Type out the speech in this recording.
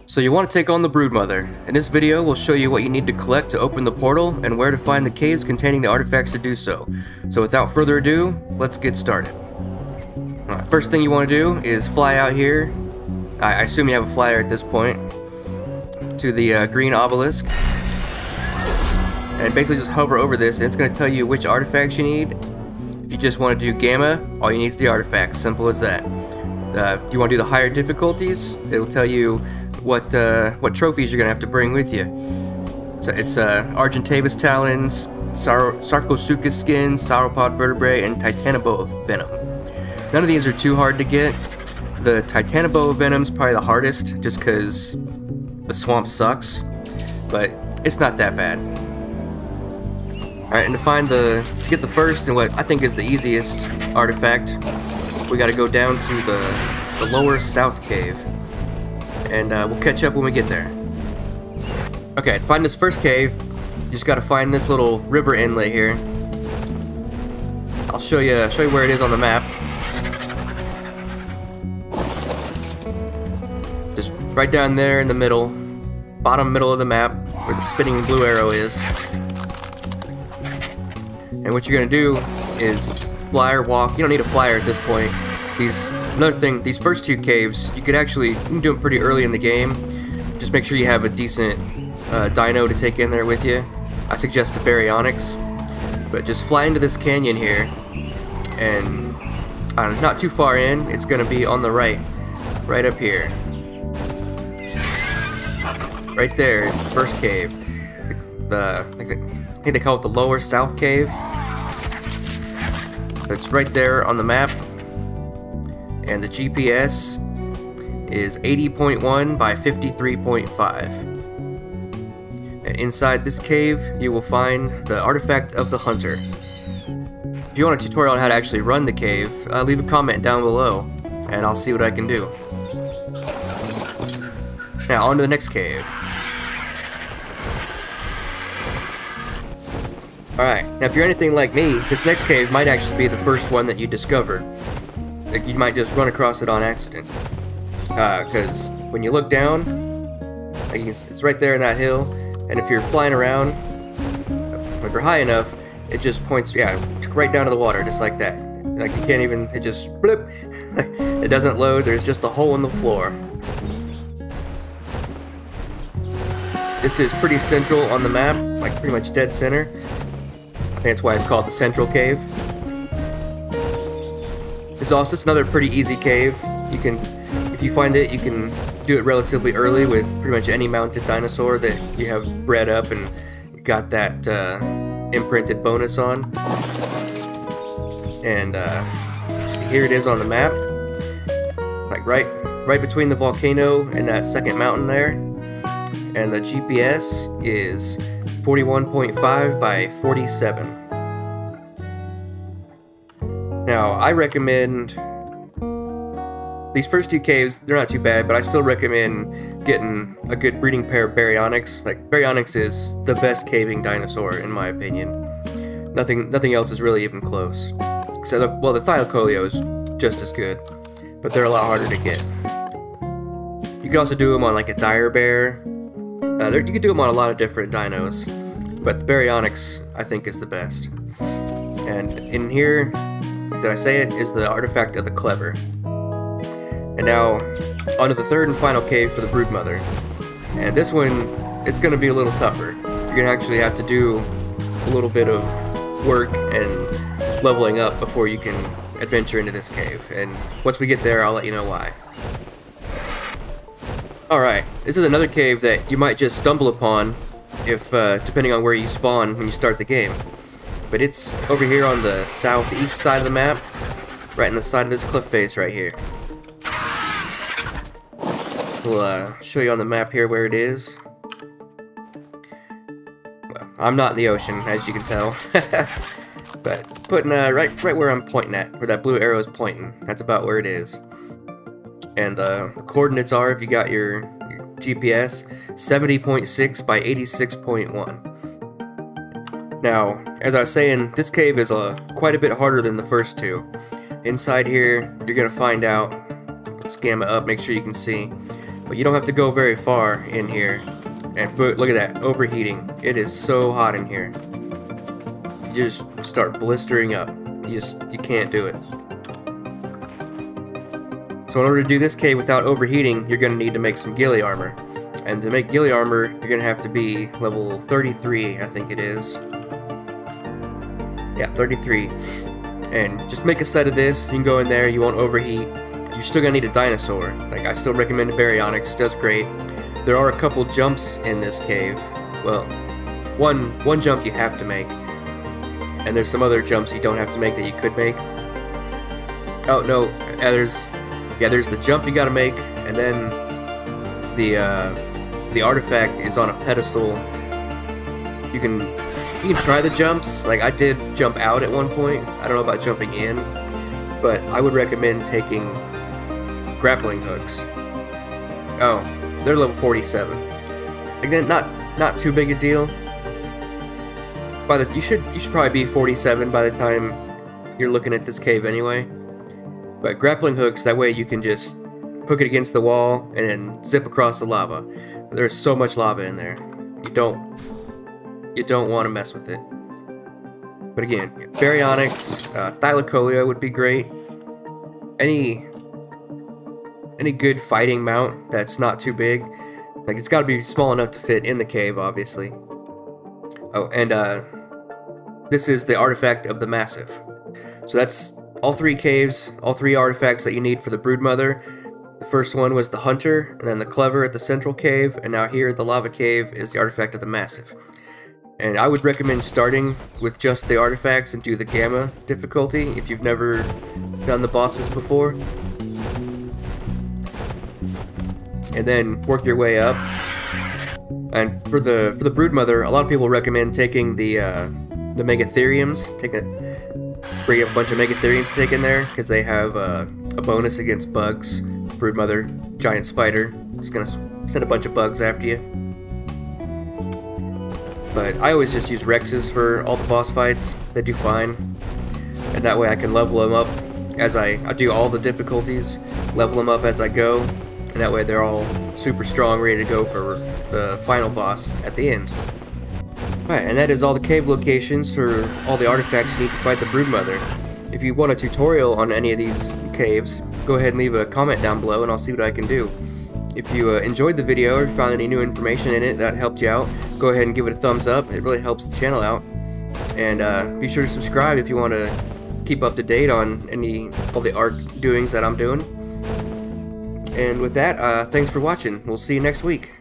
So you want to take on the Broodmother. In this video, we'll show you what you need to collect to open the portal and where to find the caves containing the artifacts to do so. So without further ado, let's get started. First thing you want to do is fly out here. I assume you have a flyer at this point. To the green Obelisk. And basically just hover over this and it's going to tell you which artifacts you need. If you just want to do Gamma, all you need is the artifacts. Simple as that. If you want to do the higher difficulties, it'll tell you what trophies you're gonna have to bring with you. So it's Argentavis talons, Sarcosuchus skin, sauropod vertebrae, and Titanoboa venom. None of these are too hard to get. The Titanoboa venom's probably the hardest, just because the swamp sucks, but it's not that bad. All right, and to get the first and what I think is the easiest artifact, we got to go down to the lower south cave. And we'll catch up when we get there. Okay, to find this first cave, you just gotta find this little river inlet here. I'll show you where it is on the map. Just right down there in the middle, bottom middle of the map, where the spinning blue arrow is. And what you're gonna do is fly or walk. You don't need a flyer at this point. Another thing, these first two caves, you can do them pretty early in the game. Just make sure you have a decent dino to take in there with you. I suggest a baryonyx. But just fly into this canyon here, and not too far in, it's going to be on the right up here. Right there is the first cave. I think they call it the lower south cave. It's right there on the map. And the GPS is 80.1 by 53.5. And inside this cave, you will find the artifact of the hunter. If you want a tutorial on how to actually run the cave, leave a comment down below, and I'll see what I can do. Now, on to the next cave. Alright, now if you're anything like me, this next cave might actually be the first one that you discover. You might just run across it on accident, because when you look down, it's right there in that hill, and if you're flying around, if you're high enough, it just points, right down to the water, just like that. Like you can't even, it just blip. It doesn't load. There's just a hole in the floor. This is pretty central on the map, like pretty much dead center. I think that's why it's called the Central Cave. It's also another pretty easy cave. If you find it, you can do it relatively early with pretty much any mounted dinosaur that you have bred up and got that imprinted bonus on. And so here it is on the map, like right between the volcano and that second mountain there. And the GPS is 41.5 by 47. Now, I recommend these first two caves. They're not too bad, but I still recommend getting a good breeding pair of baryonyx. Like, baryonyx is the best caving dinosaur, in my opinion. Nothing else is really even close. Except, well, the Thylacoleo is just as good, but they're a lot harder to get. You can also do them on, like, a dire bear. You can do them on a lot of different dinos, but the baryonyx, I think, is the best. And in here, did I say it, is the artifact of the clever. And now, onto the third and final cave for the Broodmother. And this one, it's going to be a little tougher. You're going to actually have to do a little bit of work and leveling up before you can adventure into this cave. And once we get there, I'll let you know why. Alright, this is another cave that you might just stumble upon if, depending on where you spawn when you start the game. But it's over here on the southeast side of the map, right in the side of this cliff face right here. We'll show you on the map here where it is. Well, I'm not in the ocean, as you can tell. But putting right where I'm pointing at, where that blue arrow is pointing, that's about where it is. And the coordinates are, if you got your GPS, 70.6 by 86.1. Now, as I was saying, this cave is quite a bit harder than the first two. Inside here, you're going to find out, let's gamma up, make sure you can see, But you don't have to go very far in here. And look at that, overheating. It is so hot in here. You just start blistering up. You can't do it. So in order to do this cave without overheating, you're going to need to make some ghillie armor. And to make ghillie armor, you're going to have to be level 33, I think it is. Yeah, 33. And just make a set of this. You can go in there, you won't overheat. You're still going to need a dinosaur. Like, I still recommend baryonyx, does great. There are a couple jumps in this cave. Well, one jump you have to make. And there's some other jumps you don't have to make that you could make. Oh, no, there's the jump you gotta make, and then the artifact is on a pedestal. You can try the jumps. Like, I did jump out at one point. I don't know about jumping in, but I would recommend taking grappling hooks. Oh, they're level 47. Again, not too big a deal. You should probably be 47 by the time you're looking at this cave anyway. But grappling hooks, that way you can just hook it against the wall and then zip across the lava. There's so much lava in there. You don't want to mess with it. But again, baryonyx, thylacoleo would be great. Any good fighting mount that's not too big. Like, it's got to be small enough to fit in the cave, obviously. Oh, and this is the artifact of the massive. So that's all three caves, all three artifacts that you need for the Broodmother. The first one was the hunter, and then the clever at the central cave, and now here, the lava cave, is the artifact of the massive. And I would recommend starting with just the artifacts and do the gamma difficulty if you've never done the bosses before. And then work your way up. And for the Broodmother, a lot of people recommend taking the Megatheriums. Bring up a bunch of Megatheriums to take in there, because they have a bonus against bugs. Broodmother, giant spider, just gonna send a bunch of bugs after you. But I always just use Rexes for all the boss fights. They do fine. And that way I can level them up as I do all the difficulties, level them up as I go, and that way they're all super strong, ready to go for the final boss at the end. Alright, and that is all the cave locations for all the artifacts you need to fight the Broodmother. If you want a tutorial on any of these caves, go ahead and leave a comment down below and I'll see what I can do. If you enjoyed the video or found any new information in it that helped you out, go ahead and give it a thumbs up. It really helps the channel out. And be sure to subscribe if you want to keep up to date on all the art doings that I'm doing. And with that, thanks for watching. We'll see you next week.